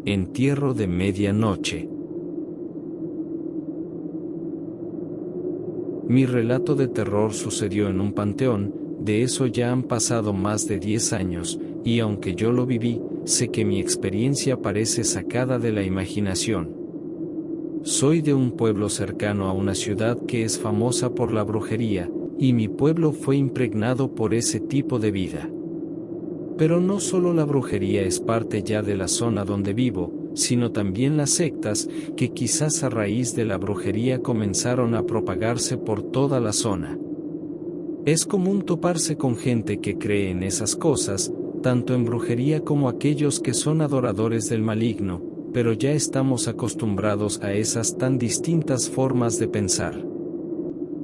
Entierro de medianoche. Mi relato de terror sucedió en un panteón. De eso ya han pasado más de 10 años, y aunque yo lo viví, sé que mi experiencia parece sacada de la imaginación. Soy de un pueblo cercano a una ciudad que es famosa por la brujería, y mi pueblo fue impregnado por ese tipo de vida. Pero no solo la brujería es parte ya de la zona donde vivo, sino también las sectas, que quizás a raíz de la brujería comenzaron a propagarse por toda la zona. Es común toparse con gente que cree en esas cosas, tanto en brujería como aquellos que son adoradores del maligno, pero ya estamos acostumbrados a esas tan distintas formas de pensar.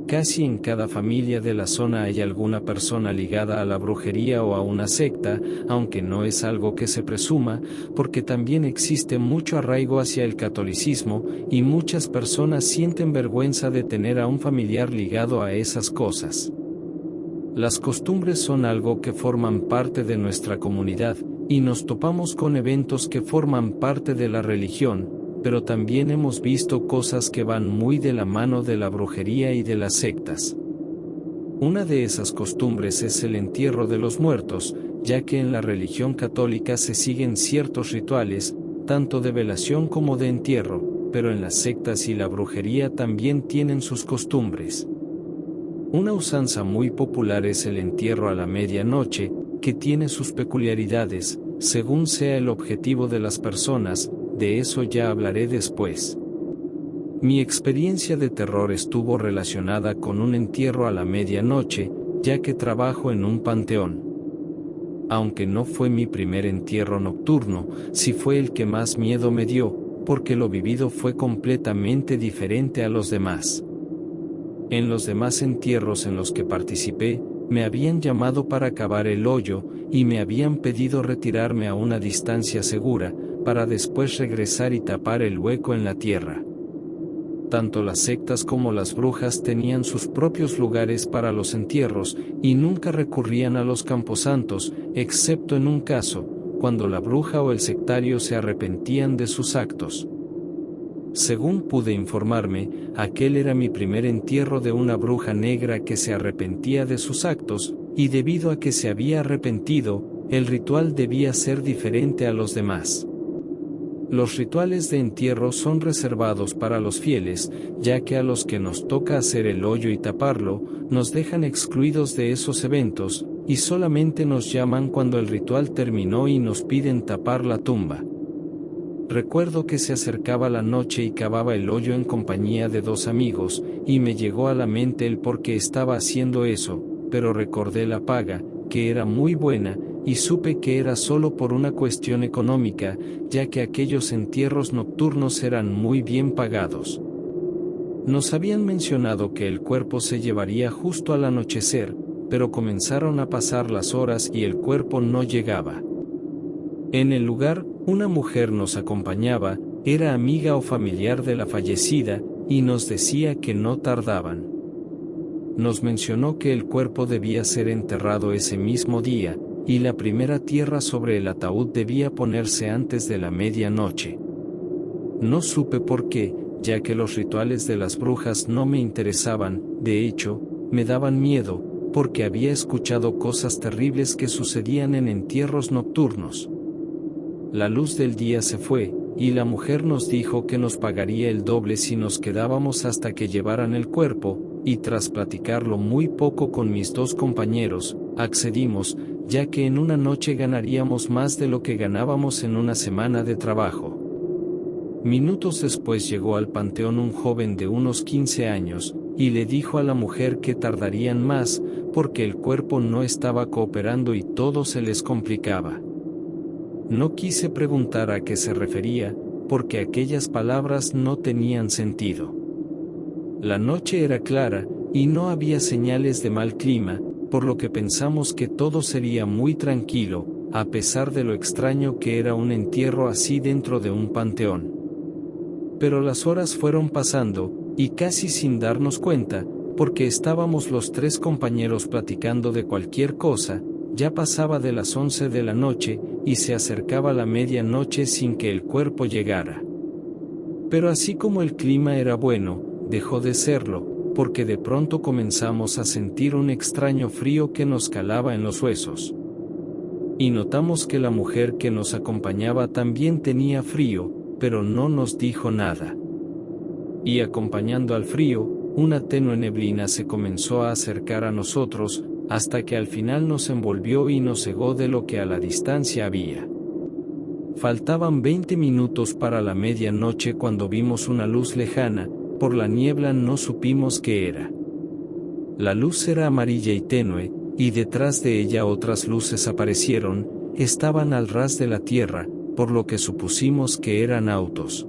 Casi en cada familia de la zona hay alguna persona ligada a la brujería o a una secta, aunque no es algo que se presuma, porque también existe mucho arraigo hacia el catolicismo, y muchas personas sienten vergüenza de tener a un familiar ligado a esas cosas. Las costumbres son algo que forman parte de nuestra comunidad, y nos topamos con eventos que forman parte de la religión, pero también hemos visto cosas que van muy de la mano de la brujería y de las sectas. Una de esas costumbres es el entierro de los muertos, ya que en la religión católica se siguen ciertos rituales, tanto de velación como de entierro, pero en las sectas y la brujería también tienen sus costumbres. Una usanza muy popular es el entierro a la medianoche, que tiene sus peculiaridades, según sea el objetivo de las personas. De eso ya hablaré después. Mi experiencia de terror estuvo relacionada con un entierro a la medianoche, ya que trabajo en un panteón. Aunque no fue mi primer entierro nocturno, sí fue el que más miedo me dio, porque lo vivido fue completamente diferente a los demás. En los demás entierros en los que participé, me habían llamado para cavar el hoyo, y me habían pedido retirarme a una distancia segura, para después regresar y tapar el hueco en la tierra. Tanto las sectas como las brujas tenían sus propios lugares para los entierros, y nunca recurrían a los camposantos, excepto en un caso, cuando la bruja o el sectario se arrepentían de sus actos. Según pude informarme, aquel era mi primer entierro de una bruja negra que se arrepentía de sus actos, y debido a que se había arrepentido, el ritual debía ser diferente a los demás. Los rituales de entierro son reservados para los fieles, ya que a los que nos toca hacer el hoyo y taparlo, nos dejan excluidos de esos eventos, y solamente nos llaman cuando el ritual terminó y nos piden tapar la tumba. Recuerdo que se acercaba la noche y cavaba el hoyo en compañía de 2 amigos, y me llegó a la mente el por qué estaba haciendo eso, pero recordé la paga, que era muy buena, y supe que era solo por una cuestión económica, ya que aquellos entierros nocturnos eran muy bien pagados. Nos habían mencionado que el cuerpo se llevaría justo al anochecer, pero comenzaron a pasar las horas y el cuerpo no llegaba. En el lugar, una mujer nos acompañaba, era amiga o familiar de la fallecida, y nos decía que no tardaban. Nos mencionó que el cuerpo debía ser enterrado ese mismo día, y la primera tierra sobre el ataúd debía ponerse antes de la medianoche. No supe por qué, ya que los rituales de las brujas no me interesaban, de hecho, me daban miedo, porque había escuchado cosas terribles que sucedían en entierros nocturnos. La luz del día se fue, y la mujer nos dijo que nos pagaría el doble si nos quedábamos hasta que llevaran el cuerpo, y tras platicarlo muy poco con mis 2 compañeros, accedimos, ya que en una noche ganaríamos más de lo que ganábamos en una semana de trabajo. Minutos después llegó al panteón un joven de unos 15 años, y le dijo a la mujer que tardarían más, porque el cuerpo no estaba cooperando y todo se les complicaba. No quise preguntar a qué se refería, porque aquellas palabras no tenían sentido. La noche era clara, y no había señales de mal clima, por lo que pensamos que todo sería muy tranquilo, a pesar de lo extraño que era un entierro así dentro de un panteón. Pero las horas fueron pasando, y casi sin darnos cuenta, porque estábamos los 3 compañeros platicando de cualquier cosa, ya pasaba de las 11 de la noche, y se acercaba la medianoche sin que el cuerpo llegara. Pero así como el clima era bueno, dejó de serlo, porque de pronto comenzamos a sentir un extraño frío que nos calaba en los huesos. Y notamos que la mujer que nos acompañaba también tenía frío, pero no nos dijo nada. Y acompañando al frío, una tenue neblina se comenzó a acercar a nosotros, hasta que al final nos envolvió y nos cegó de lo que a la distancia había. Faltaban 20 minutos para la medianoche cuando vimos una luz lejana, por la niebla no supimos qué era. La luz era amarilla y tenue, y detrás de ella otras luces aparecieron, estaban al ras de la tierra, por lo que supusimos que eran autos.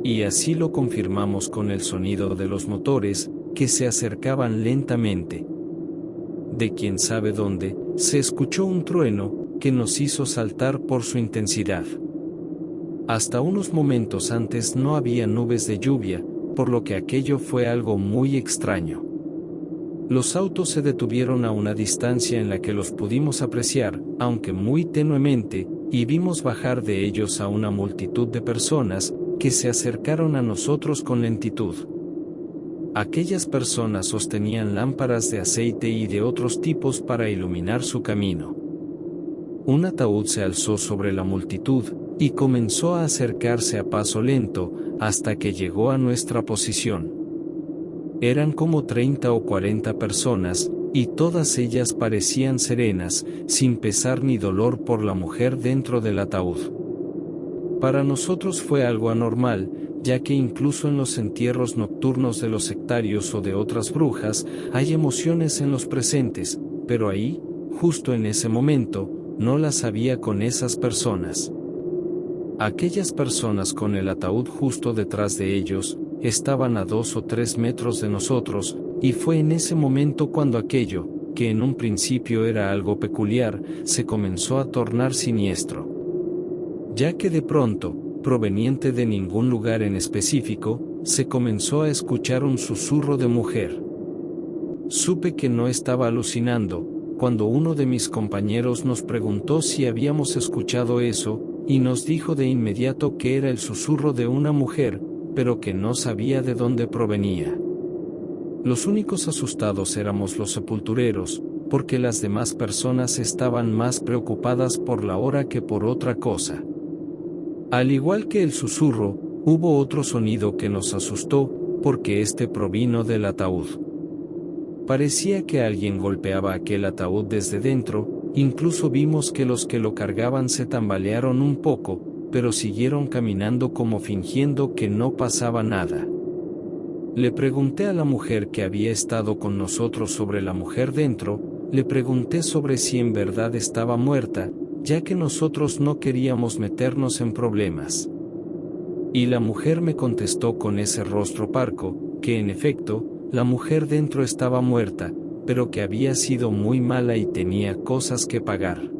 Y así lo confirmamos con el sonido de los motores, que se acercaban lentamente. De quién sabe dónde, se escuchó un trueno, que nos hizo saltar por su intensidad. Hasta unos momentos antes no había nubes de lluvia, por lo que aquello fue algo muy extraño. Los autos se detuvieron a una distancia en la que los pudimos apreciar, aunque muy tenuemente, y vimos bajar de ellos a una multitud de personas, que se acercaron a nosotros con lentitud. Aquellas personas sostenían lámparas de aceite y de otros tipos para iluminar su camino. Un ataúd se alzó sobre la multitud, y comenzó a acercarse a paso lento, hasta que llegó a nuestra posición. Eran como 30 o 40 personas, y todas ellas parecían serenas, sin pesar ni dolor por la mujer dentro del ataúd. Para nosotros fue algo anormal, ya que incluso en los entierros nocturnos de los sectarios o de otras brujas, hay emociones en los presentes, pero ahí, justo en ese momento, no las había con esas personas. Aquellas personas con el ataúd justo detrás de ellos, estaban a 2 o 3 metros de nosotros, y fue en ese momento cuando aquello, que en un principio era algo peculiar, se comenzó a tornar siniestro. Ya que de pronto, proveniente de ningún lugar en específico, se comenzó a escuchar un susurro de mujer. Supe que no estaba alucinando, cuando uno de mis compañeros nos preguntó si habíamos escuchado eso, y nos dijo de inmediato que era el susurro de una mujer, pero que no sabía de dónde provenía. Los únicos asustados éramos los sepultureros, porque las demás personas estaban más preocupadas por la hora que por otra cosa. Al igual que el susurro, hubo otro sonido que nos asustó, porque este provino del ataúd. Parecía que alguien golpeaba aquel ataúd desde dentro, incluso vimos que los que lo cargaban se tambalearon un poco, pero siguieron caminando como fingiendo que no pasaba nada. Le pregunté a la mujer que había estado con nosotros sobre la mujer dentro, le pregunté sobre si en verdad estaba muerta, ya que nosotros no queríamos meternos en problemas. Y la mujer me contestó con ese rostro parco, que en efecto, la mujer dentro estaba muerta, pero que había sido muy mala y tenía cosas que pagar.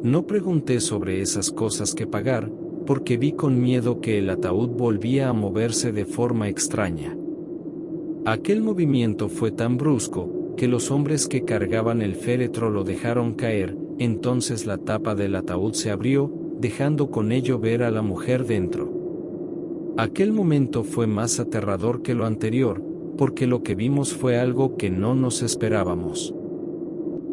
No pregunté sobre esas cosas que pagar, porque vi con miedo que el ataúd volvía a moverse de forma extraña. Aquel movimiento fue tan brusco, que los hombres que cargaban el féretro lo dejaron caer, entonces la tapa del ataúd se abrió, dejando con ello ver a la mujer dentro. Aquel momento fue más aterrador que lo anterior, porque lo que vimos fue algo que no nos esperábamos.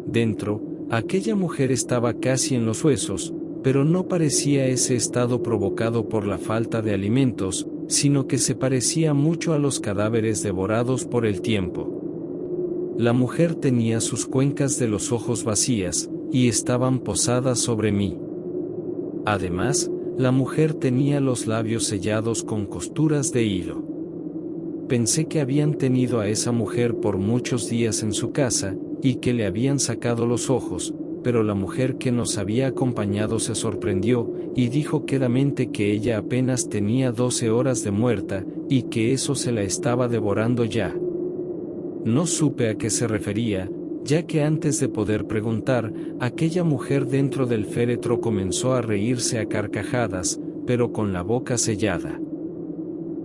Dentro, aquella mujer estaba casi en los huesos, pero no parecía ese estado provocado por la falta de alimentos, sino que se parecía mucho a los cadáveres devorados por el tiempo. La mujer tenía sus cuencas de los ojos vacías, y estaban posadas sobre mí. Además, la mujer tenía los labios sellados con costuras de hilo. Pensé que habían tenido a esa mujer por muchos días en su casa, y que le habían sacado los ojos, pero la mujer que nos había acompañado se sorprendió, y dijo quedamente que ella apenas tenía 12 horas de muerta, y que eso se la estaba devorando ya. No supe a qué se refería, ya que antes de poder preguntar, aquella mujer dentro del féretro comenzó a reírse a carcajadas, pero con la boca sellada.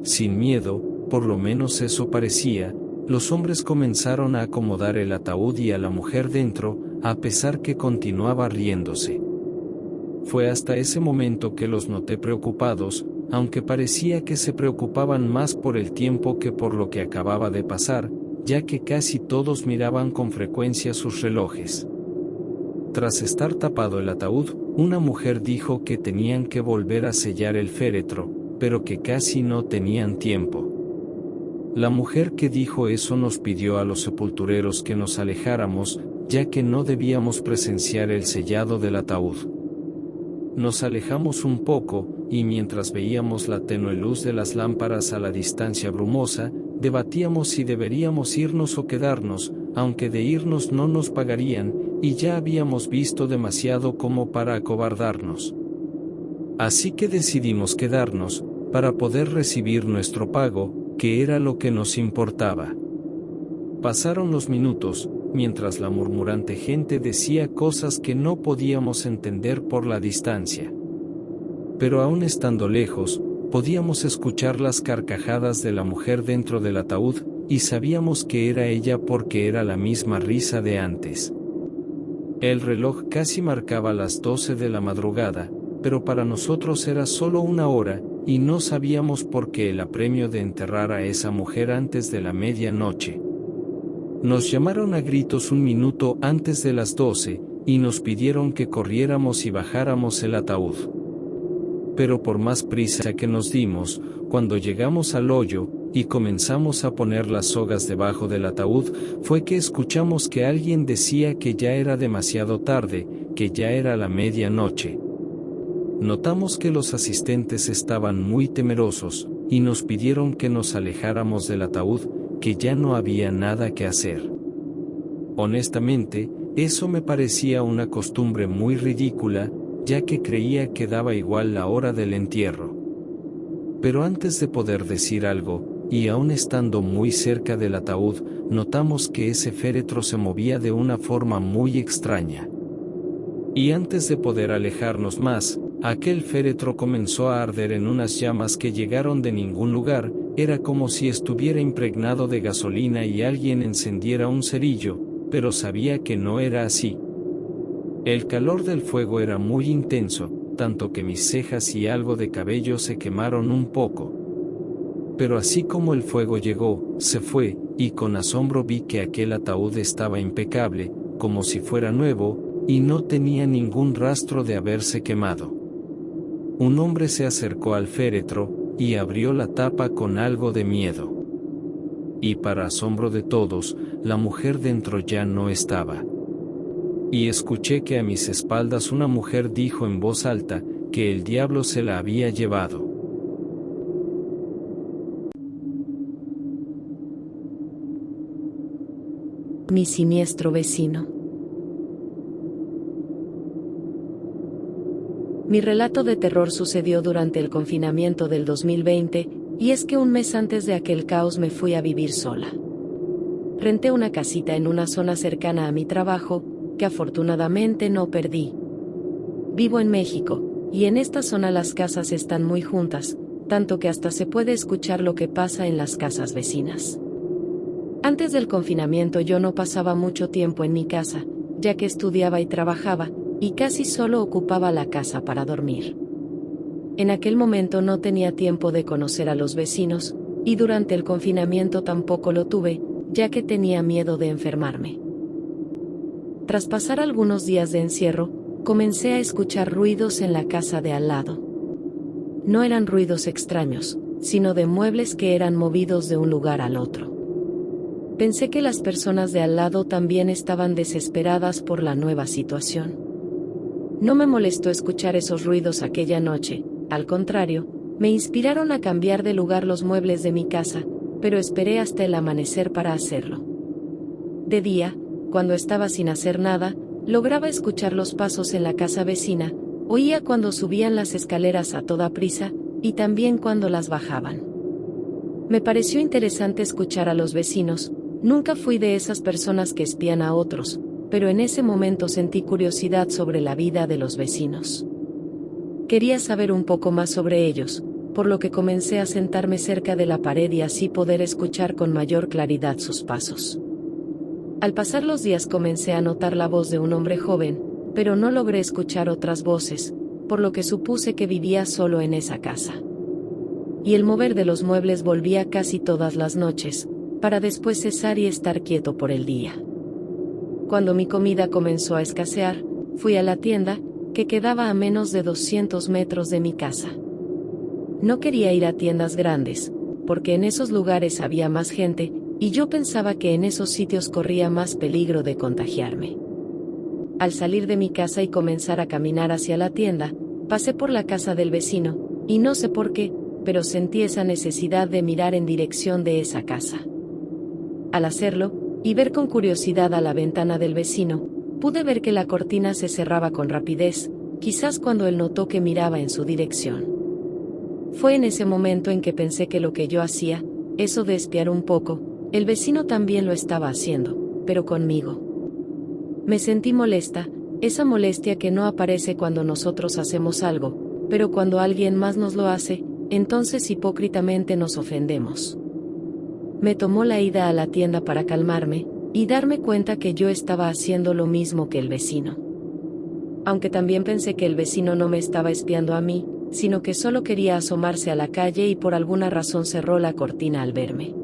Sin miedo, por lo menos eso parecía, los hombres comenzaron a acomodar el ataúd y a la mujer dentro, a pesar que continuaba riéndose. Fue hasta ese momento que los noté preocupados, aunque parecía que se preocupaban más por el tiempo que por lo que acababa de pasar, ya que casi todos miraban con frecuencia sus relojes. Tras estar tapado el ataúd, una mujer dijo que tenían que volver a sellar el féretro, pero que casi no tenían tiempo. La mujer que dijo eso nos pidió a los sepultureros que nos alejáramos, ya que no debíamos presenciar el sellado del ataúd. Nos alejamos un poco, y mientras veíamos la tenue luz de las lámparas a la distancia brumosa, debatíamos si deberíamos irnos o quedarnos, aunque de irnos no nos pagarían, y ya habíamos visto demasiado como para acobardarnos. Así que decidimos quedarnos, para poder recibir nuestro pago, que era lo que nos importaba. Pasaron los minutos, mientras la murmurante gente decía cosas que no podíamos entender por la distancia. Pero aún estando lejos, podíamos escuchar las carcajadas de la mujer dentro del ataúd, y sabíamos que era ella porque era la misma risa de antes. El reloj casi marcaba las 12 de la madrugada, pero para nosotros era solo 1 hora, y no sabíamos por qué el apremio de enterrar a esa mujer antes de la medianoche. Nos llamaron a gritos 1 minuto antes de las 12, y nos pidieron que corriéramos y bajáramos el ataúd. Pero por más prisa que nos dimos, cuando llegamos al hoyo, y comenzamos a poner las sogas debajo del ataúd, fue que escuchamos que alguien decía que ya era demasiado tarde, que ya era la medianoche. Notamos que los asistentes estaban muy temerosos, y nos pidieron que nos alejáramos del ataúd, que ya no había nada que hacer. Honestamente, eso me parecía una costumbre muy ridícula, ya que creía que daba igual la hora del entierro. Pero antes de poder decir algo, y aún estando muy cerca del ataúd, notamos que ese féretro se movía de una forma muy extraña. Y antes de poder alejarnos más, aquel féretro comenzó a arder en unas llamas que llegaron de ningún lugar, era como si estuviera impregnado de gasolina y alguien encendiera un cerillo, pero sabía que no era así. El calor del fuego era muy intenso, tanto que mis cejas y algo de cabello se quemaron un poco. Pero así como el fuego llegó, se fue, y con asombro vi que aquel ataúd estaba impecable, como si fuera nuevo, y no tenía ningún rastro de haberse quemado. Un hombre se acercó al féretro, y abrió la tapa con algo de miedo. Y para asombro de todos, la mujer dentro ya no estaba. Y escuché que a mis espaldas una mujer dijo en voz alta, que el diablo se la había llevado. Mi siniestro vecino. Mi relato de terror sucedió durante el confinamiento del 2020, y es que un mes antes de aquel caos me fui a vivir sola. Renté una casita en una zona cercana a mi trabajo, que afortunadamente no perdí. Vivo en México, y en esta zona las casas están muy juntas, tanto que hasta se puede escuchar lo que pasa en las casas vecinas. Antes del confinamiento yo no pasaba mucho tiempo en mi casa, ya que estudiaba y trabajaba, y casi solo ocupaba la casa para dormir. En aquel momento no tenía tiempo de conocer a los vecinos, y durante el confinamiento tampoco lo tuve, ya que tenía miedo de enfermarme. Tras pasar algunos días de encierro, comencé a escuchar ruidos en la casa de al lado. No eran ruidos extraños, sino de muebles que eran movidos de un lugar al otro. Pensé que las personas de al lado también estaban desesperadas por la nueva situación. No me molestó escuchar esos ruidos aquella noche, al contrario, me inspiraron a cambiar de lugar los muebles de mi casa, pero esperé hasta el amanecer para hacerlo. De día, cuando estaba sin hacer nada, lograba escuchar los pasos en la casa vecina, oía cuando subían las escaleras a toda prisa, y también cuando las bajaban. Me pareció interesante escuchar a los vecinos, nunca fui de esas personas que espían a otros, pero en ese momento sentí curiosidad sobre la vida de los vecinos. Quería saber un poco más sobre ellos, por lo que comencé a sentarme cerca de la pared y así poder escuchar con mayor claridad sus pasos. Al pasar los días comencé a notar la voz de un hombre joven, pero no logré escuchar otras voces, por lo que supuse que vivía solo en esa casa. Y el mover de los muebles volvía casi todas las noches, para después cesar y estar quieto por el día. Cuando mi comida comenzó a escasear, fui a la tienda, que quedaba a menos de 200 metros de mi casa. No quería ir a tiendas grandes, porque en esos lugares había más gente, y yo pensaba que en esos sitios corría más peligro de contagiarme. Al salir de mi casa y comenzar a caminar hacia la tienda, pasé por la casa del vecino, y no sé por qué, pero sentí esa necesidad de mirar en dirección de esa casa. Al hacerlo, y ver con curiosidad a la ventana del vecino, pude ver que la cortina se cerraba con rapidez, quizás cuando él notó que miraba en su dirección. Fue en ese momento en que pensé que lo que yo hacía, eso de espiar un poco, el vecino también lo estaba haciendo, pero conmigo. Me sentí molesta, esa molestia que no aparece cuando nosotros hacemos algo, pero cuando alguien más nos lo hace, entonces hipócritamente nos ofendemos. Me tomó la ida a la tienda para calmarme, y darme cuenta que yo estaba haciendo lo mismo que el vecino. Aunque también pensé que el vecino no me estaba espiando a mí, sino que solo quería asomarse a la calle y por alguna razón cerró la cortina al verme.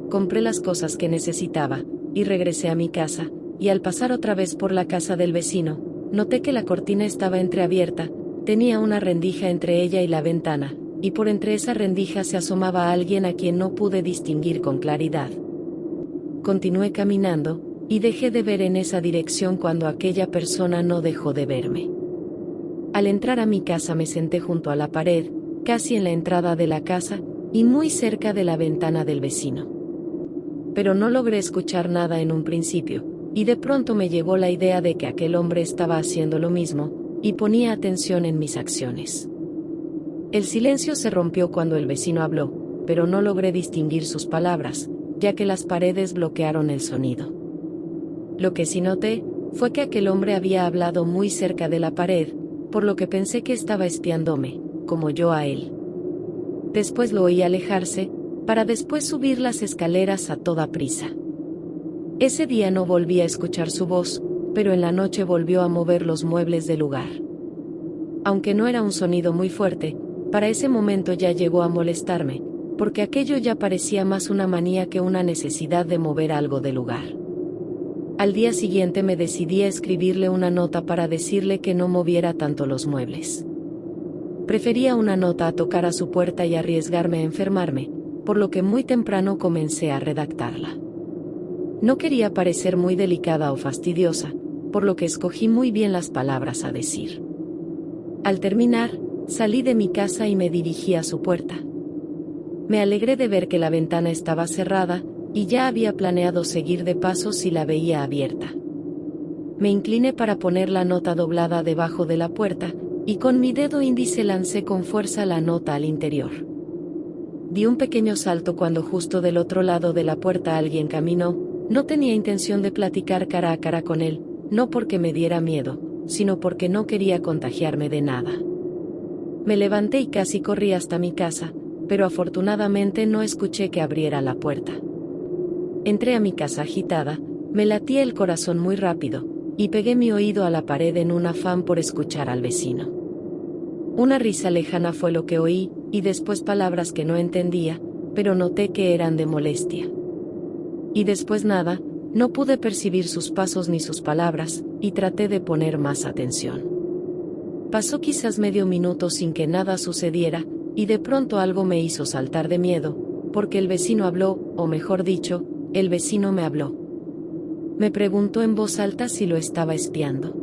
Compré las cosas que necesitaba, y regresé a mi casa, y al pasar otra vez por la casa del vecino, noté que la cortina estaba entreabierta, tenía una rendija entre ella y la ventana, y por entre esa rendija se asomaba alguien a quien no pude distinguir con claridad. Continué caminando, y dejé de ver en esa dirección cuando aquella persona no dejó de verme. Al entrar a mi casa me senté junto a la pared, casi en la entrada de la casa, y muy cerca de la ventana del vecino. Pero no logré escuchar nada en un principio, y de pronto me llegó la idea de que aquel hombre estaba haciendo lo mismo, y ponía atención en mis acciones. El silencio se rompió cuando el vecino habló, pero no logré distinguir sus palabras, ya que las paredes bloquearon el sonido. Lo que sí noté, fue que aquel hombre había hablado muy cerca de la pared, por lo que pensé que estaba espiándome, como yo a él. Después lo oí alejarse, para después subir las escaleras a toda prisa. Ese día no volví a escuchar su voz, pero en la noche volvió a mover los muebles del lugar. Aunque no era un sonido muy fuerte, para ese momento ya llegó a molestarme, porque aquello ya parecía más una manía que una necesidad de mover algo del lugar. Al día siguiente me decidí a escribirle una nota para decirle que no moviera tanto los muebles. Prefería una nota a tocar a su puerta y arriesgarme a enfermarme, por lo que muy temprano comencé a redactarla. No quería parecer muy delicada o fastidiosa, por lo que escogí muy bien las palabras a decir. Al terminar, salí de mi casa y me dirigí a su puerta. Me alegré de ver que la ventana estaba cerrada, y ya había planeado seguir de paso si la veía abierta. Me incliné para poner la nota doblada debajo de la puerta, y con mi dedo índice lancé con fuerza la nota al interior. Di un pequeño salto cuando justo del otro lado de la puerta alguien caminó. No tenía intención de platicar cara a cara con él, no porque me diera miedo, sino porque no quería contagiarme de nada. Me levanté y casi corrí hasta mi casa, pero afortunadamente no escuché que abriera la puerta. Entré a mi casa agitada, me latía el corazón muy rápido, y pegué mi oído a la pared en un afán por escuchar al vecino. Una risa lejana fue lo que oí, y después palabras que no entendía, pero noté que eran de molestia. Y después nada, no pude percibir sus pasos ni sus palabras, y traté de poner más atención. Pasó quizás medio minuto sin que nada sucediera, y de pronto algo me hizo saltar de miedo, porque el vecino habló, o mejor dicho, el vecino me habló. Me preguntó en voz alta si lo estaba espiando.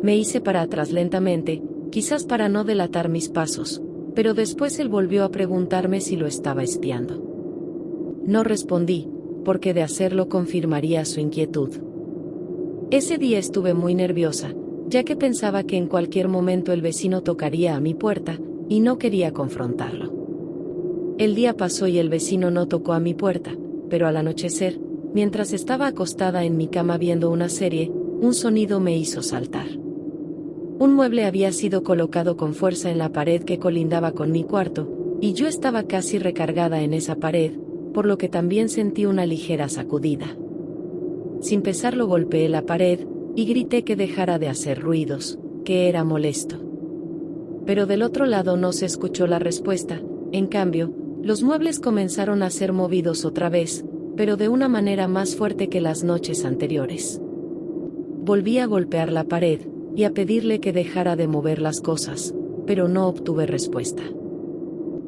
Me hice para atrás lentamente, quizás para no delatar mis pasos, pero después él volvió a preguntarme si lo estaba espiando. No respondí, porque de hacerlo confirmaría su inquietud. Ese día estuve muy nerviosa, ya que pensaba que en cualquier momento el vecino tocaría a mi puerta, y no quería confrontarlo. El día pasó y el vecino no tocó a mi puerta, pero al anochecer, mientras estaba acostada en mi cama viendo una serie, un sonido me hizo saltar. Un mueble había sido colocado con fuerza en la pared que colindaba con mi cuarto, y yo estaba casi recargada en esa pared, por lo que también sentí una ligera sacudida. Sin pensarlo golpeé la pared, y grité que dejara de hacer ruidos, que era molesto. Pero del otro lado no se escuchó la respuesta. En cambio, los muebles comenzaron a ser movidos otra vez, pero de una manera más fuerte que las noches anteriores. Volví a golpear la pared, y a pedirle que dejara de mover las cosas, pero no obtuve respuesta.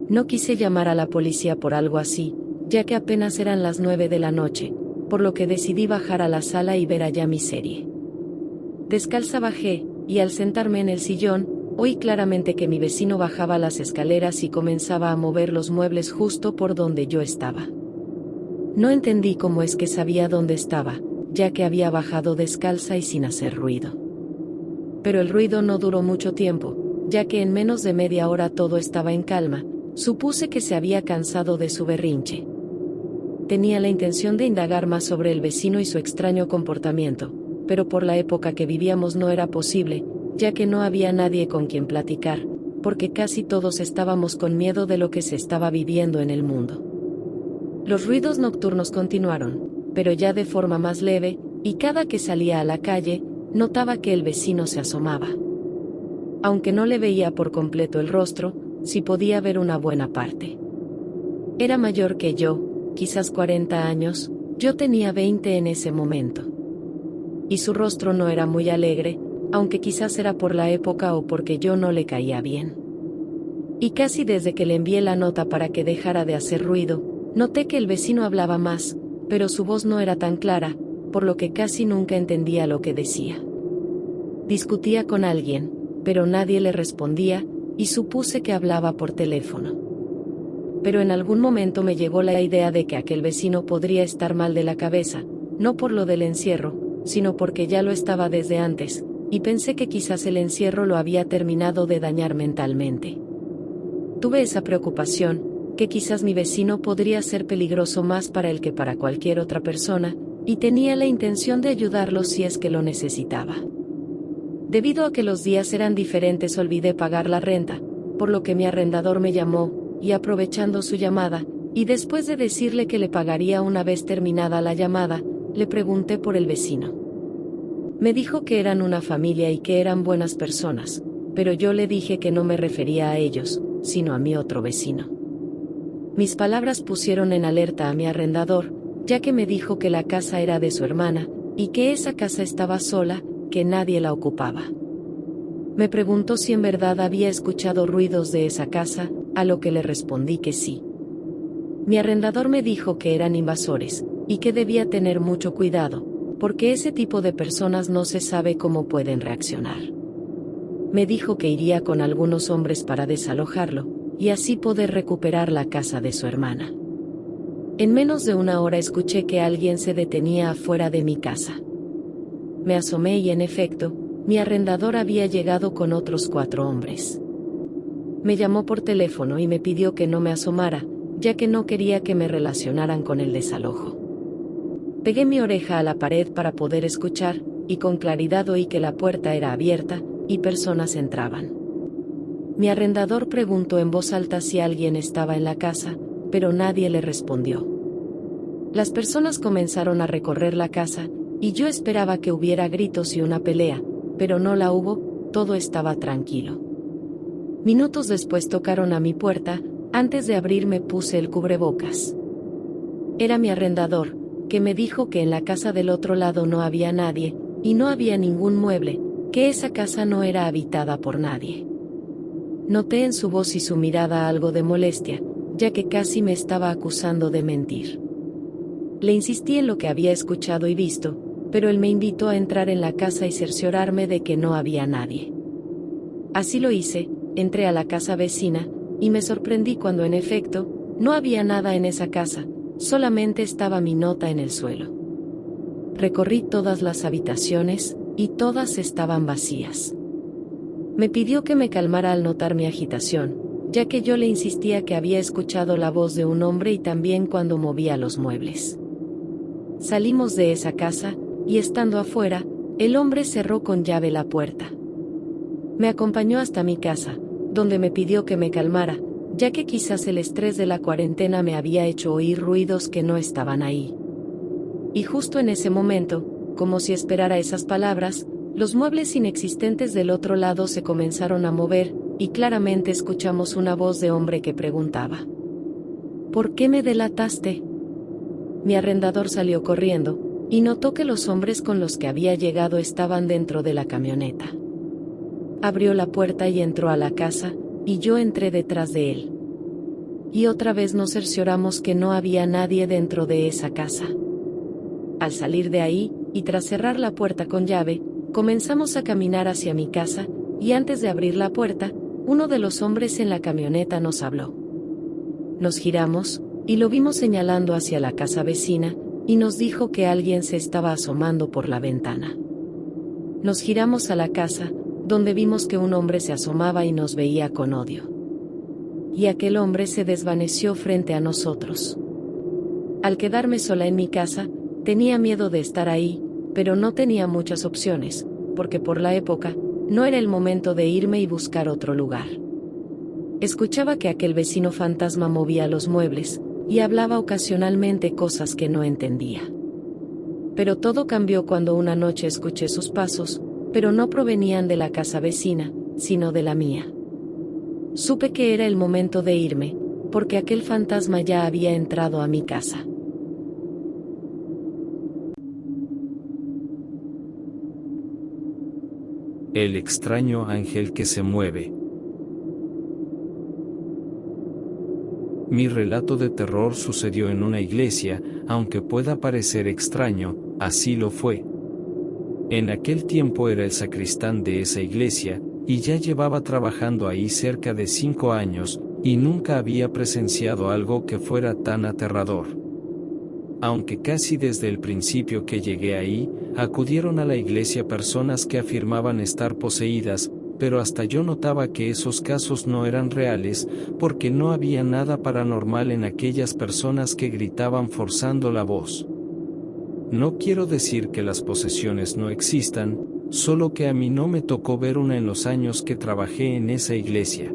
No quise llamar a la policía por algo así, ya que apenas eran las 9 de la noche, por lo que decidí bajar a la sala y ver allá mi serie. Descalza bajé, y al sentarme en el sillón, oí claramente que mi vecino bajaba las escaleras y comenzaba a mover los muebles justo por donde yo estaba. No entendí cómo es que sabía dónde estaba, ya que había bajado descalza y sin hacer ruido. Pero el ruido no duró mucho tiempo, ya que en menos de media hora todo estaba en calma. Supuse que se había cansado de su berrinche. Tenía la intención de indagar más sobre el vecino y su extraño comportamiento, pero por la época que vivíamos no era posible, ya que no había nadie con quien platicar, porque casi todos estábamos con miedo de lo que se estaba viviendo en el mundo. Los ruidos nocturnos continuaron, pero ya de forma más leve, y cada que salía a la calle, notaba que el vecino se asomaba. Aunque no le veía por completo el rostro, sí podía ver una buena parte. Era mayor que yo, quizás 40 años, yo tenía 20 en ese momento. Y su rostro no era muy alegre, aunque quizás era por la época o porque yo no le caía bien. Y casi desde que le envié la nota para que dejara de hacer ruido, noté que el vecino hablaba más, pero su voz no era tan clara, por lo que casi nunca entendía lo que decía. Discutía con alguien, pero nadie le respondía, y supuse que hablaba por teléfono. Pero en algún momento me llegó la idea de que aquel vecino podría estar mal de la cabeza, no por lo del encierro, sino porque ya lo estaba desde antes, y pensé que quizás el encierro lo había terminado de dañar mentalmente. Tuve esa preocupación, que quizás mi vecino podría ser peligroso más para él que para cualquier otra persona, y tenía la intención de ayudarlo si es que lo necesitaba. Debido a que los días eran diferentes, olvidé pagar la renta, por lo que mi arrendador me llamó, y aprovechando su llamada, y después de decirle que le pagaría una vez terminada la llamada, le pregunté por el vecino. Me dijo que eran una familia y que eran buenas personas, pero yo le dije que no me refería a ellos, sino a mi otro vecino. Mis palabras pusieron en alerta a mi arrendador, ya que me dijo que la casa era de su hermana, y que esa casa estaba sola, que nadie la ocupaba. Me preguntó si en verdad había escuchado ruidos de esa casa, a lo que le respondí que sí. Mi arrendador me dijo que eran invasores, y que debía tener mucho cuidado, porque ese tipo de personas no se sabe cómo pueden reaccionar. Me dijo que iría con algunos hombres para desalojarlo, y así poder recuperar la casa de su hermana. En menos de una hora escuché que alguien se detenía afuera de mi casa. Me asomé y en efecto, mi arrendador había llegado con otros 4 hombres. Me llamó por teléfono y me pidió que no me asomara, ya que no quería que me relacionaran con el desalojo. Pegué mi oreja a la pared para poder escuchar, y con claridad oí que la puerta era abierta, y personas entraban. Mi arrendador preguntó en voz alta si alguien estaba en la casa, pero nadie le respondió. Las personas comenzaron a recorrer la casa, y yo esperaba que hubiera gritos y una pelea, pero no la hubo, todo estaba tranquilo. Minutos después tocaron a mi puerta, antes de abrir me puse el cubrebocas. Era mi arrendador, que me dijo que en la casa del otro lado no había nadie, y no había ningún mueble, que esa casa no era habitada por nadie. Noté en su voz y su mirada algo de molestia, ya que casi me estaba acusando de mentir. Le insistí en lo que había escuchado y visto, pero él me invitó a entrar en la casa y cerciorarme de que no había nadie. Así lo hice, entré a la casa vecina, y me sorprendí cuando en efecto, no había nada en esa casa, solamente estaba mi nota en el suelo. Recorrí todas las habitaciones, y todas estaban vacías. Me pidió que me calmara al notar mi agitación, ya que yo le insistía que había escuchado la voz de un hombre y también cuando movía los muebles. Salimos de esa casa, y estando afuera, el hombre cerró con llave la puerta. Me acompañó hasta mi casa, donde me pidió que me calmara, ya que quizás el estrés de la cuarentena me había hecho oír ruidos que no estaban ahí. Y justo en ese momento, como si esperara esas palabras, los muebles inexistentes del otro lado se comenzaron a mover, y claramente escuchamos una voz de hombre que preguntaba: ¿por qué me delataste? Mi arrendador salió corriendo, y notó que los hombres con los que había llegado estaban dentro de la camioneta. Abrió la puerta y entró a la casa, y yo entré detrás de él. Y otra vez nos cercioramos que no había nadie dentro de esa casa. Al salir de ahí, y tras cerrar la puerta con llave, comenzamos a caminar hacia mi casa, y antes de abrir la puerta, uno de los hombres en la camioneta nos habló. Nos giramos, y lo vimos señalando hacia la casa vecina, y nos dijo que alguien se estaba asomando por la ventana. Nos giramos a la casa, donde vimos que un hombre se asomaba y nos veía con odio. Y aquel hombre se desvaneció frente a nosotros. Al quedarme sola en mi casa, tenía miedo de estar ahí, pero no tenía muchas opciones, porque por la época, no era el momento de irme y buscar otro lugar. Escuchaba que aquel vecino fantasma movía los muebles, y hablaba ocasionalmente cosas que no entendía. Pero todo cambió cuando una noche escuché sus pasos, pero no provenían de la casa vecina, sino de la mía. Supe que era el momento de irme, porque aquel fantasma ya había entrado a mi casa. El extraño ángel que se mueve. Mi relato de terror sucedió en una iglesia, aunque pueda parecer extraño, así lo fue. En aquel tiempo era el sacristán de esa iglesia, y ya llevaba trabajando ahí cerca de 5 años, y nunca había presenciado algo que fuera tan aterrador. Aunque casi desde el principio que llegué ahí, acudieron a la iglesia personas que afirmaban estar poseídas, pero hasta yo notaba que esos casos no eran reales, porque no había nada paranormal en aquellas personas que gritaban forzando la voz. No quiero decir que las posesiones no existan, solo que a mí no me tocó ver una en los años que trabajé en esa iglesia.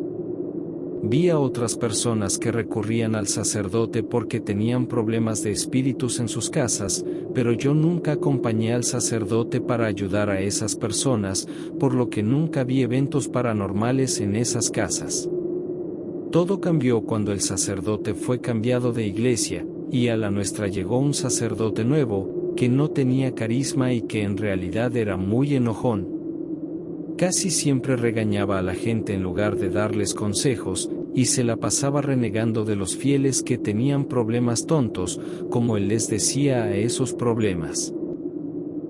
Vi a otras personas que recurrían al sacerdote porque tenían problemas de espíritus en sus casas, pero yo nunca acompañé al sacerdote para ayudar a esas personas, por lo que nunca vi eventos paranormales en esas casas. Todo cambió cuando el sacerdote fue cambiado de iglesia, y a la nuestra llegó un sacerdote nuevo, que no tenía carisma y que en realidad era muy enojón. Casi siempre regañaba a la gente en lugar de darles consejos, y se la pasaba renegando de los fieles que tenían problemas tontos, como él les decía a esos problemas.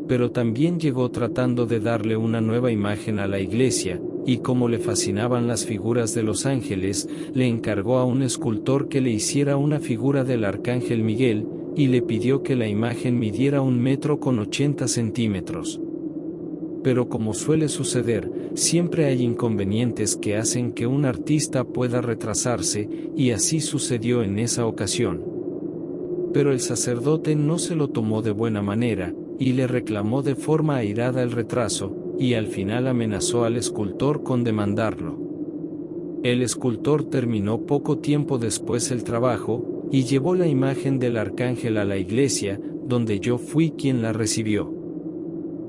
Pero también llegó tratando de darle una nueva imagen a la iglesia, y como le fascinaban las figuras de los ángeles, le encargó a un escultor que le hiciera una figura del arcángel Miguel, y le pidió que la imagen midiera 1,80 m. Pero como suele suceder, siempre hay inconvenientes que hacen que un artista pueda retrasarse, y así sucedió en esa ocasión. Pero el sacerdote no se lo tomó de buena manera, y le reclamó de forma airada el retraso, y al final amenazó al escultor con demandarlo. El escultor terminó poco tiempo después el trabajo, y llevó la imagen del arcángel a la iglesia, donde yo fui quien la recibió.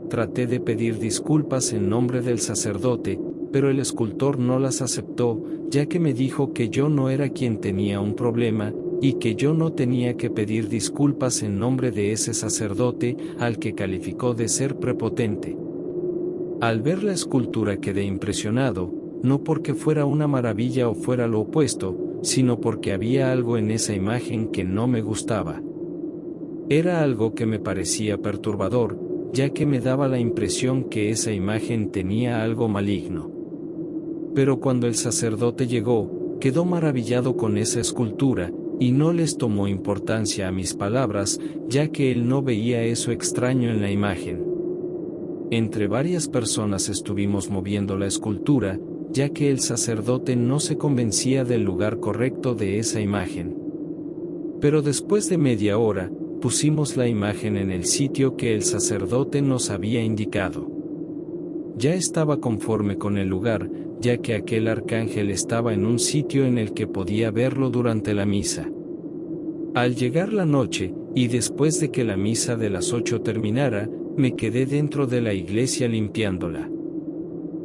Traté de pedir disculpas en nombre del sacerdote, pero el escultor no las aceptó, ya que me dijo que yo no era quien tenía un problema, y que yo no tenía que pedir disculpas en nombre de ese sacerdote, al que calificó de ser prepotente. Al ver la escultura quedé impresionado, no porque fuera una maravilla o fuera lo opuesto, sino porque había algo en esa imagen que no me gustaba. Era algo que me parecía perturbador, ya que me daba la impresión que esa imagen tenía algo maligno. Pero cuando el sacerdote llegó, quedó maravillado con esa escultura, y no les tomó importancia a mis palabras, ya que él no veía eso extraño en la imagen. Entre varias personas estuvimos moviendo la escultura, ya que el sacerdote no se convencía del lugar correcto de esa imagen. Pero después de media hora, pusimos la imagen en el sitio que el sacerdote nos había indicado. Ya estaba conforme con el lugar, ya que aquel arcángel estaba en un sitio en el que podía verlo durante la misa. Al llegar la noche, y después de que la misa de las 8 terminara, me quedé dentro de la iglesia limpiándola.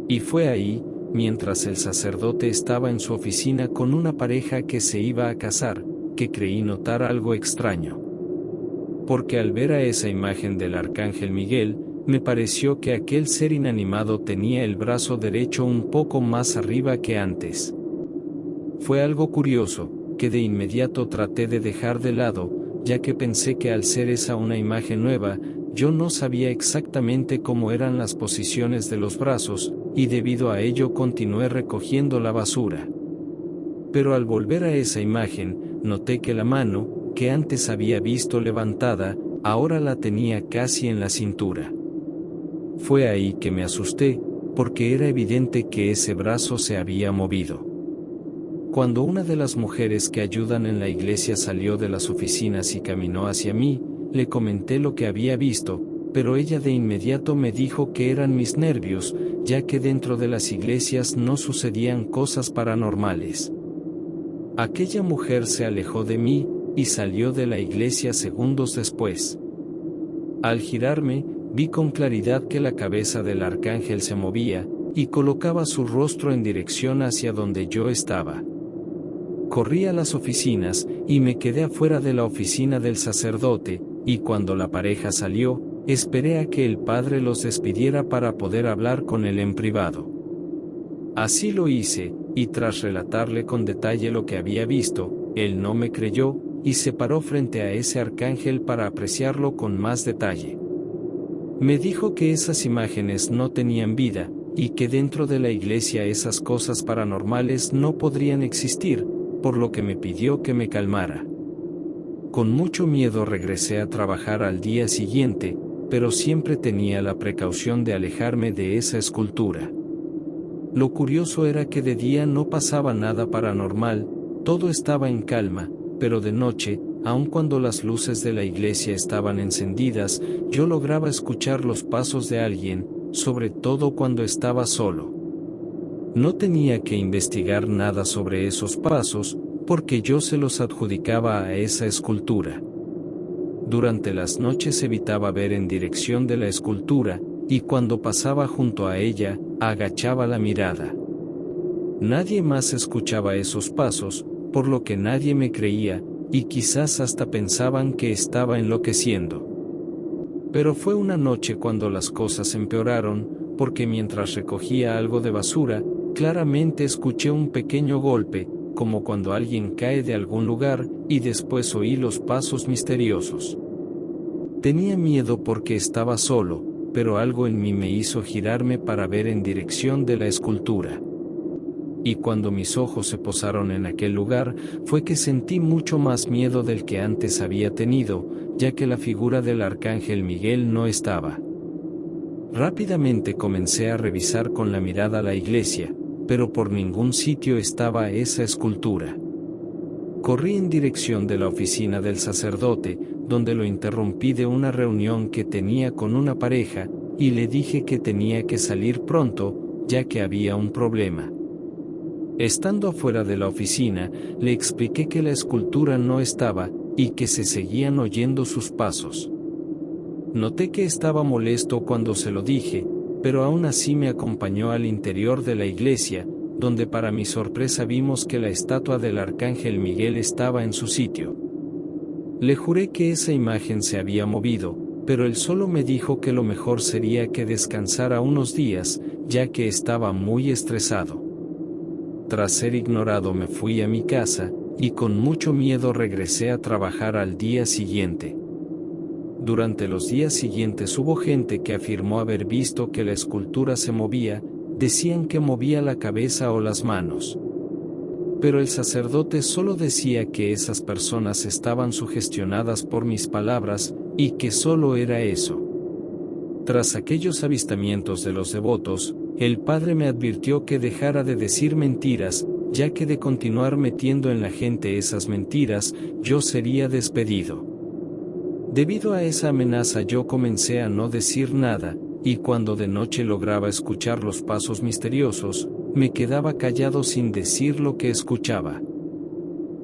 Y fue ahí, mientras el sacerdote estaba en su oficina con una pareja que se iba a casar, que creí notar algo extraño. Porque al ver a esa imagen del arcángel Miguel, me pareció que aquel ser inanimado tenía el brazo derecho un poco más arriba que antes. Fue algo curioso, que de inmediato traté de dejar de lado, ya que pensé que al ser esa una imagen nueva, yo no sabía exactamente cómo eran las posiciones de los brazos, y debido a ello continué recogiendo la basura. Pero al volver a esa imagen, noté que la mano, que antes había visto levantada, ahora la tenía casi en la cintura. Fue ahí que me asusté, porque era evidente que ese brazo se había movido. Cuando una de las mujeres que ayudan en la iglesia salió de las oficinas y caminó hacia mí, le comenté lo que había visto, pero ella de inmediato me dijo que eran mis nervios, ya que dentro de las iglesias no sucedían cosas paranormales. Aquella mujer se alejó de mí, y salió de la iglesia segundos después. Al girarme, vi con claridad que la cabeza del arcángel se movía, y colocaba su rostro en dirección hacia donde yo estaba. Corrí a las oficinas, y me quedé afuera de la oficina del sacerdote, y cuando la pareja salió, esperé a que el padre los despidiera para poder hablar con él en privado. Así lo hice, y tras relatarle con detalle lo que había visto, él no me creyó, y se paró frente a ese arcángel para apreciarlo con más detalle. Me dijo que esas imágenes no tenían vida, y que dentro de la iglesia esas cosas paranormales no podrían existir, por lo que me pidió que me calmara. Con mucho miedo regresé a trabajar al día siguiente, pero siempre tenía la precaución de alejarme de esa escultura. Lo curioso era que de día no pasaba nada paranormal, todo estaba en calma, pero de noche, aun cuando las luces de la iglesia estaban encendidas, yo lograba escuchar los pasos de alguien, sobre todo cuando estaba solo. No tenía que investigar nada sobre esos pasos, porque yo se los adjudicaba a esa escultura. Durante las noches evitaba ver en dirección de la escultura, y cuando pasaba junto a ella, agachaba la mirada. Nadie más escuchaba esos pasos, por lo que nadie me creía, y quizás hasta pensaban que estaba enloqueciendo. Pero fue una noche cuando las cosas empeoraron, porque mientras recogía algo de basura, claramente escuché un pequeño golpe, como cuando alguien cae de algún lugar, y después oí los pasos misteriosos. Tenía miedo porque estaba solo, pero algo en mí me hizo girarme para ver en dirección de la escultura. Y cuando mis ojos se posaron en aquel lugar, fue que sentí mucho más miedo del que antes había tenido, ya que la figura del arcángel Miguel no estaba. Rápidamente comencé a revisar con la mirada la iglesia, pero por ningún sitio estaba esa escultura. Corrí en dirección de la oficina del sacerdote, donde lo interrumpí de una reunión que tenía con una pareja, y le dije que tenía que salir pronto, ya que había un problema. Estando afuera de la oficina, le expliqué que la escultura no estaba, y que se seguían oyendo sus pasos. Noté que estaba molesto cuando se lo dije, pero aún así me acompañó al interior de la iglesia, donde para mi sorpresa vimos que la estatua del arcángel Miguel estaba en su sitio. Le juré que esa imagen se había movido, pero él solo me dijo que lo mejor sería que descansara unos días, ya que estaba muy estresado. Tras ser ignorado me fui a mi casa, y con mucho miedo regresé a trabajar al día siguiente. Durante los días siguientes hubo gente que afirmó haber visto que la escultura se movía, decían que movía la cabeza o las manos. Pero el sacerdote solo decía que esas personas estaban sugestionadas por mis palabras, y que solo era eso. Tras aquellos avistamientos de los devotos, el padre me advirtió que dejara de decir mentiras, ya que de continuar metiendo en la gente esas mentiras, yo sería despedido. Debido a esa amenaza yo comencé a no decir nada, y cuando de noche lograba escuchar los pasos misteriosos, me quedaba callado sin decir lo que escuchaba.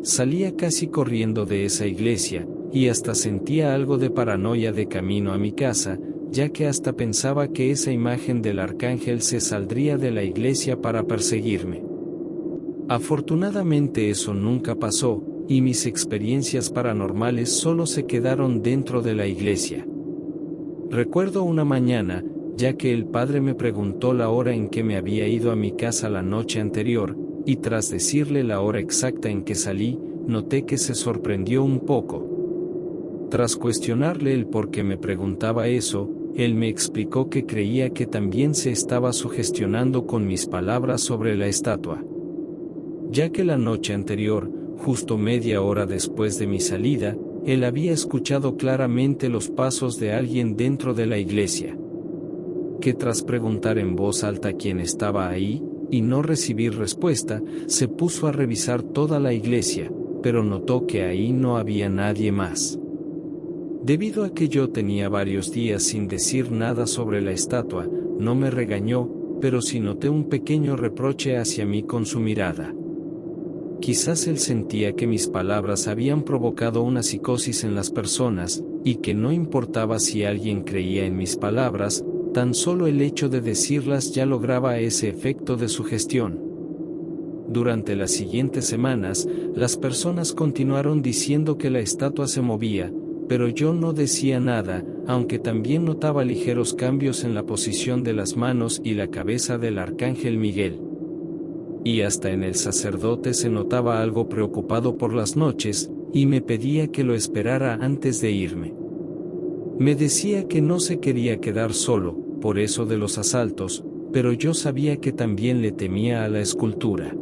Salía casi corriendo de esa iglesia, y hasta sentía algo de paranoia de camino a mi casa, ya que hasta pensaba que esa imagen del arcángel se saldría de la iglesia para perseguirme. Afortunadamente eso nunca pasó, y mis experiencias paranormales solo se quedaron dentro de la iglesia. Recuerdo una mañana, ya que el padre me preguntó la hora en que me había ido a mi casa la noche anterior, y tras decirle la hora exacta en que salí, noté que se sorprendió un poco. Tras cuestionarle el por qué me preguntaba eso, él me explicó que creía que también se estaba sugestionando con mis palabras sobre la estatua. Ya que la noche anterior, justo media hora después de mi salida, él había escuchado claramente los pasos de alguien dentro de la iglesia. Que tras preguntar en voz alta quién estaba ahí, y no recibir respuesta, se puso a revisar toda la iglesia, pero notó que ahí no había nadie más. Debido a que yo tenía varios días sin decir nada sobre la estatua, no me regañó, pero sí noté un pequeño reproche hacia mí con su mirada. Quizás él sentía que mis palabras habían provocado una psicosis en las personas, y que no importaba si alguien creía en mis palabras, tan solo el hecho de decirlas ya lograba ese efecto de sugestión. Durante las siguientes semanas, las personas continuaron diciendo que la estatua se movía, pero yo no decía nada, aunque también notaba ligeros cambios en la posición de las manos y la cabeza del arcángel Miguel. Y hasta en el sacerdote se notaba algo preocupado por las noches, y me pedía que lo esperara antes de irme. Me decía que no se quería quedar solo, por eso de los asaltos, pero yo sabía que también le temía a la escultura.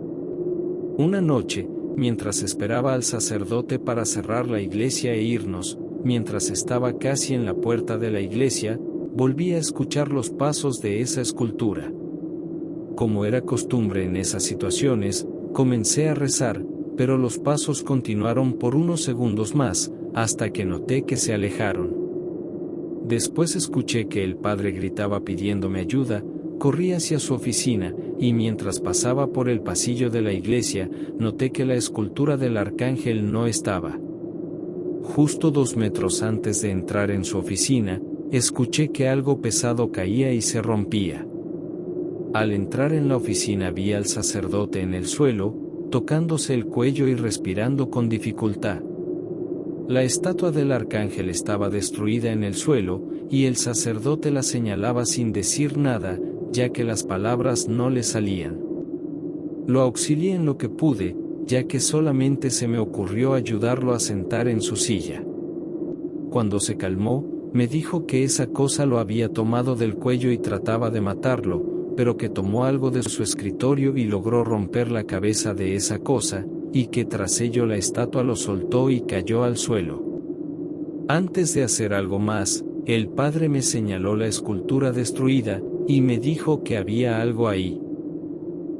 Una noche, mientras esperaba al sacerdote para cerrar la iglesia e irnos, mientras estaba casi en la puerta de la iglesia, volví a escuchar los pasos de esa escultura. Como era costumbre en esas situaciones, comencé a rezar, pero los pasos continuaron por unos segundos más, hasta que noté que se alejaron. Después escuché que el padre gritaba pidiéndome ayuda, corrí hacia su oficina, y mientras pasaba por el pasillo de la iglesia, noté que la escultura del arcángel no estaba. Justo 2 metros antes de entrar en su oficina, escuché que algo pesado caía y se rompía. Al entrar en la oficina vi al sacerdote en el suelo, tocándose el cuello y respirando con dificultad. La estatua del arcángel estaba destruida en el suelo, y el sacerdote la señalaba sin decir nada, ya que las palabras no le salían. Lo auxilié en lo que pude, ya que solamente se me ocurrió ayudarlo a sentar en su silla. Cuando se calmó, me dijo que esa cosa lo había tomado del cuello y trataba de matarlo, pero que tomó algo de su escritorio y logró romper la cabeza de esa cosa, y que tras ello la estatua lo soltó y cayó al suelo. Antes de hacer algo más, el padre me señaló la escultura destruida, y me dijo que había algo ahí.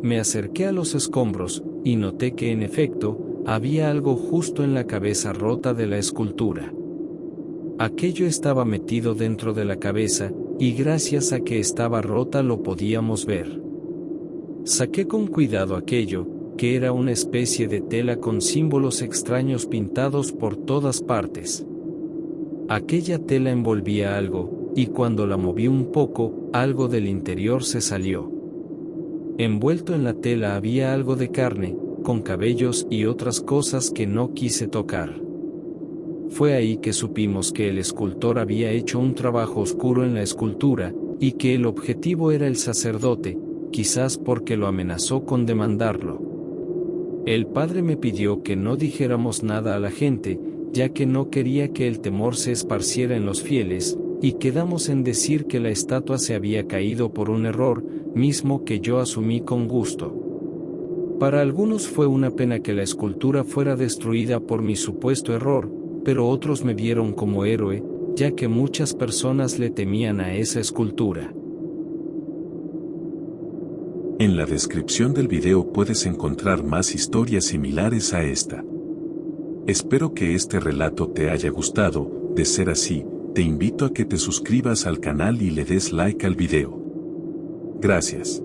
Me acerqué a los escombros, y noté que en efecto, había algo justo en la cabeza rota de la escultura. Aquello estaba metido dentro de la cabeza, y gracias a que estaba rota lo podíamos ver. Saqué con cuidado aquello, que era una especie de tela con símbolos extraños pintados por todas partes. Aquella tela envolvía algo, y cuando la moví un poco, algo del interior se salió. Envuelto en la tela había algo de carne, con cabellos y otras cosas que no quise tocar. Fue ahí que supimos que el escultor había hecho un trabajo oscuro en la escultura, y que el objetivo era el sacerdote, quizás porque lo amenazó con demandarlo. El padre me pidió que no dijéramos nada a la gente, ya que no quería que el temor se esparciera en los fieles, y quedamos en decir que la estatua se había caído por un error, mismo que yo asumí con gusto. Para algunos fue una pena que la escultura fuera destruida por mi supuesto error, pero otros me vieron como héroe, ya que muchas personas le temían a esa escultura. En la descripción del video puedes encontrar más historias similares a esta. Espero que este relato te haya gustado. De ser así, te invito a que te suscribas al canal y le des like al video. Gracias.